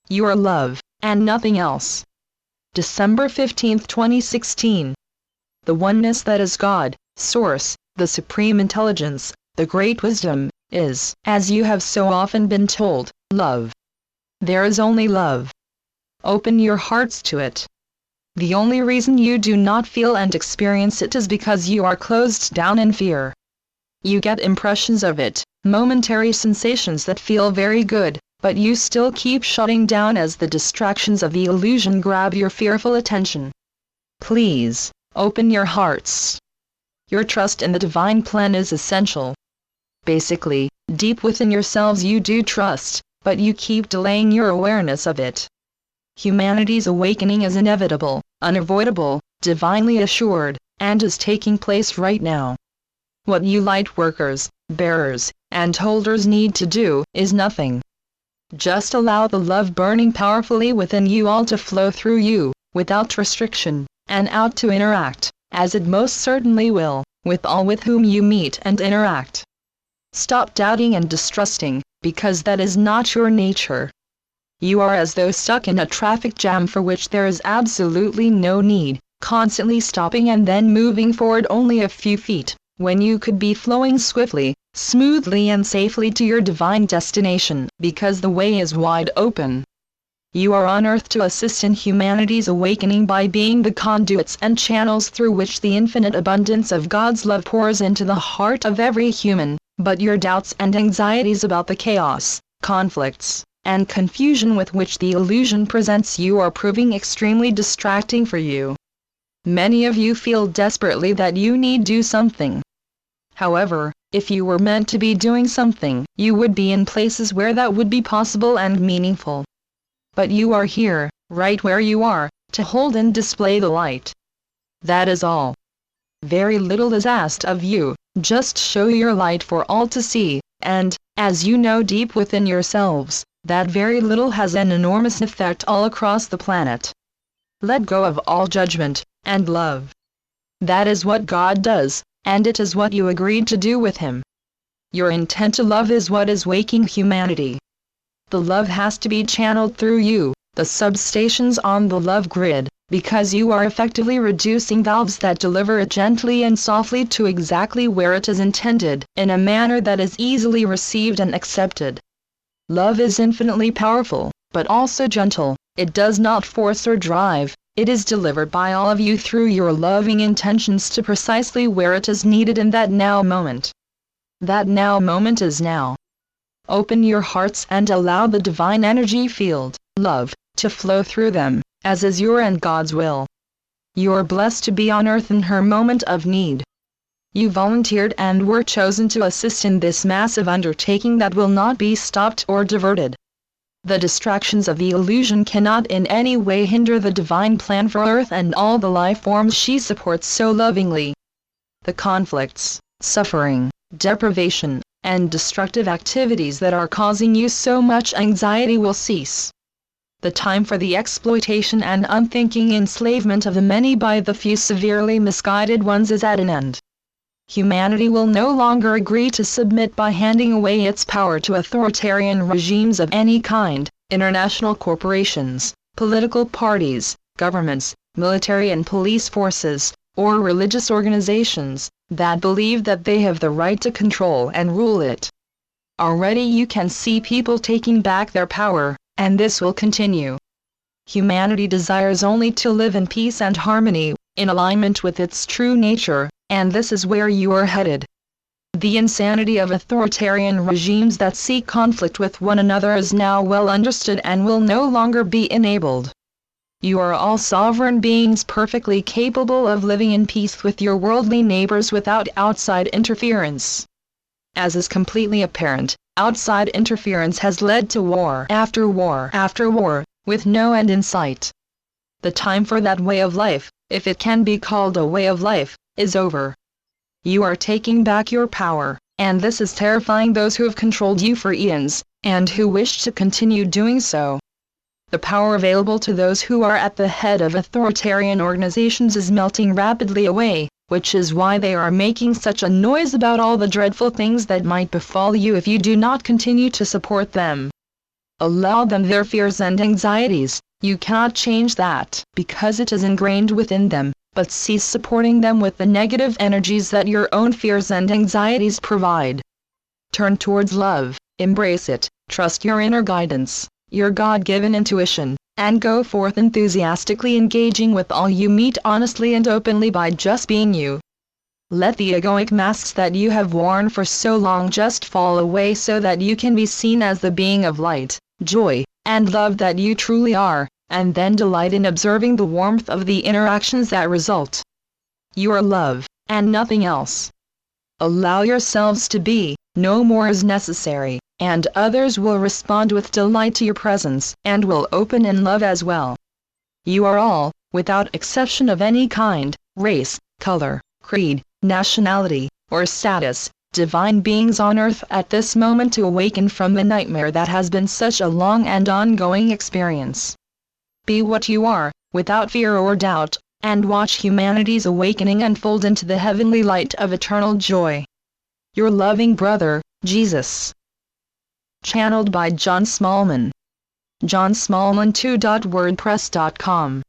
You are love, and nothing else. December 15, 2016. The oneness that is God, Source, the Supreme Intelligence, the Great Wisdom, is, as you have so often been told, love. There is only love. Open your hearts to it. The only reason you do not feel and experience it is because you are closed down in fear. You get impressions of it, momentary sensations that feel very good, but you still keep shutting down as the distractions of the illusion grab your fearful attention. Please, open your hearts. Your trust in the divine plan is essential. Basically, deep within yourselves you do trust, but you keep delaying your awareness of it. Humanity's awakening is inevitable, unavoidable, divinely assured, and is taking place right now. What you light workers, bearers, and holders need to do is nothing. Just allow the love burning powerfully within you all to flow through you, without restriction, and out to interact, as it most certainly will, with all with whom you meet and interact. Stop doubting and distrusting, because that is not your nature. You are as though stuck in a traffic jam for which there is absolutely no need, constantly stopping and then moving forward only a few feet, when you could be flowing swiftly, smoothly and safely to your divine destination, because the way is wide open. You are on earth to assist in humanity's awakening by being the conduits and channels through which the infinite abundance of God's love pours into the heart of every human, but your doubts and anxieties about the chaos, conflicts, and confusion with which the illusion presents you are proving extremely distracting for you. Many of you feel desperately that you need do something. However, if you were meant to be doing something, you would be in places where that would be possible and meaningful. But you are here, right where you are, to hold and display the light. That is all. Very little is asked of you, just show your light for all to see, and, as you know deep within yourselves, that very little has an enormous effect all across the planet. Let go of all judgment, and love. That is what God does, and it is what you agreed to do with Him. Your intent to love is what is waking humanity. The love has to be channeled through you, the substations on the love grid, because you are effectively reducing valves that deliver it gently and softly to exactly where it is intended, in a manner that is easily received and accepted. Love is infinitely powerful, but also gentle. It does not force or drive. It is delivered by all of you through your loving intentions to precisely where it is needed in that now moment. That now moment is now. Open your hearts and allow the divine energy field, love, to flow through them, as is your and God's will. You are blessed to be on earth in her moment of need. You volunteered and were chosen to assist in this massive undertaking that will not be stopped or diverted. The distractions of the illusion cannot in any way hinder the divine plan for Earth and all the life forms she supports so lovingly. The conflicts, suffering, deprivation, and destructive activities that are causing you so much anxiety will cease. The time for the exploitation and unthinking enslavement of the many by the few severely misguided ones is at an end. Humanity will no longer agree to submit by handing away its power to authoritarian regimes of any kind, international corporations, political parties, governments, military and police forces, or religious organizations, that believe that they have the right to control and rule it. Already you can see people taking back their power, and this will continue. Humanity desires only to live in peace and harmony, in alignment with its true nature, and this is where you are headed. The insanity of authoritarian regimes that seek conflict with one another is now well understood and will no longer be enabled. You are all sovereign beings perfectly capable of living in peace with your worldly neighbors without outside interference. As is completely apparent, outside interference has led to war after war after war, with no end in sight. The time for that way of life, if it can be called a way of life, is over. You are taking back your power, and this is terrifying those who have controlled you for eons, and who wish to continue doing so. The power available to those who are at the head of authoritarian organizations is melting rapidly away, which is why they are making such a noise about all the dreadful things that might befall you if you do not continue to support them. Allow them their fears and anxieties. You cannot change that because it is ingrained within them, but cease supporting them with the negative energies that your own fears and anxieties provide. Turn towards love, embrace it, trust your inner guidance, your God-given intuition, and go forth enthusiastically engaging with all you meet honestly and openly by just being you. Let the egoic masks that you have worn for so long just fall away so that you can be seen as the being of light, joy, and love that you truly are, and then delight in observing the warmth of the interactions that result. You are love, and nothing else. Allow yourselves to be, no more is necessary, and others will respond with delight to your presence and will open in love as well. You are all, without exception of any kind, race, color, creed, nationality, or status, divine beings on earth at this moment to awaken from the nightmare that has been such a long and ongoing experience. Be what you are, without fear or doubt, and watch humanity's awakening unfold into the heavenly light of eternal joy. Your loving brother, Jesus. Channeled by John Smallman. johnsmallman2.wordpress.com